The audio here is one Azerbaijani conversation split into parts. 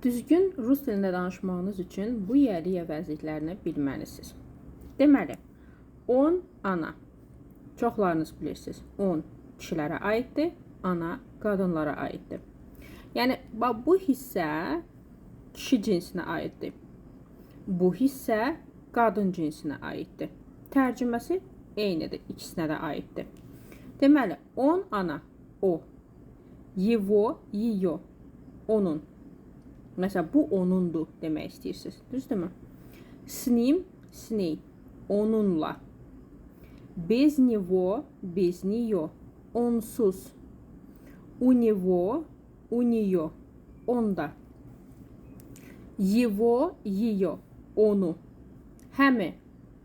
Düzgün rus dilində danışmağınız üçün bu yerli əvəzliklərini bilməlisiniz. Deməli, on ana. Çoxlarınız bilirsiniz. On kişilərə aiddir, ana qadınlara aiddir. Yəni, bu hissə kişi cinsinə aiddir. Bu hissə qadın cinsinə aiddir. Tərcüməsi eynidir, ikisinə də aiddir. Deməli, on ana, o. Его, ее, onun. Mesela bu onundu demək istəyirsiniz. Düzdürmü? С ним, с ней, onunla. Без него, без нее, onsuz. У него, у нее, onda. Его, ее, onu. Həmi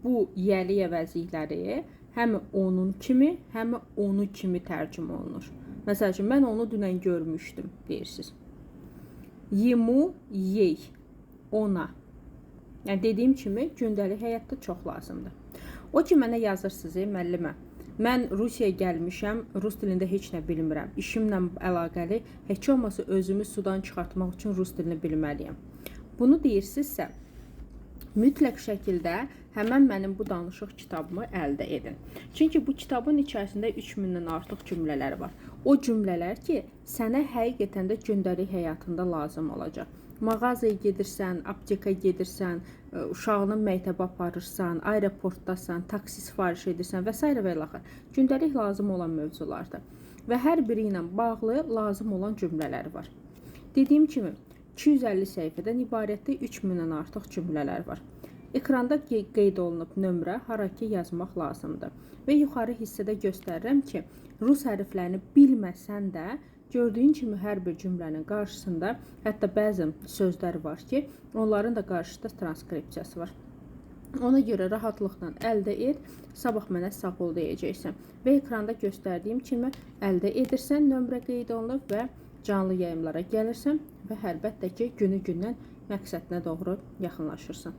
bu yəli əvəzlikləri həmi onun kimi, həmi onu kimi tərcümə olunur. Məsəl üçün, mən onu dünən görmüşdüm, deyirsiniz. Ему, ей, ona. Yəni, dediyim kimi, gündəlik həyatda çox lazımdır. O ki, mənə yazırsınız, müəllimə, mən Rusiyaya gəlmişəm, rus dilində heç nə bilmirəm. İşimlə əlaqəli, heç olmasa özümü sudan çıxartmaq üçün rus dilini bilməliyəm. Bunu deyirsinizsə, mütləq şəkildə həmən mənim bu danışıq kitabımı əldə edin. Çünki bu kitabın içərisində 3000-dən artıq cümlələr var. O cümlələr ki, sənə həqiqətən də gündəlik həyatında lazım olacaq. Mağazaya gedirsən, aptekaya gedirsən, uşağını məktəbə aparırsan, aeroportdasan, taksi sifariş edirsən və s. və ilaxır. Gündəlik lazım olan mövzulardır. Və hər biri ilə bağlı lazım olan cümlələr var. Dediyim kimi, 250 səhifədən ibarətdə 3000-dən artıq cümlələr var. Ekranda qeyd olunub nömrə, hara ki yazmaq lazımdır. Və yuxarı hissədə göstərirəm ki, rus hərflərini bilməsən də, gördüyün kimi hər bir cümlənin qarşısında, hətta bəzi sözlər var ki, onların da qarşısında transkripsiyası var. Ona görə rahatlıqla əldə et, sabah mənə sağ ol deyəcəksən. Və ekranda göstərdiyim kimi əldə edirsən, nömrə qeyd olunub və canlı yayımlara gəlirsən və əlbəttə ki, günü-gündən məqsədinə doğru yaxınlaşırsan.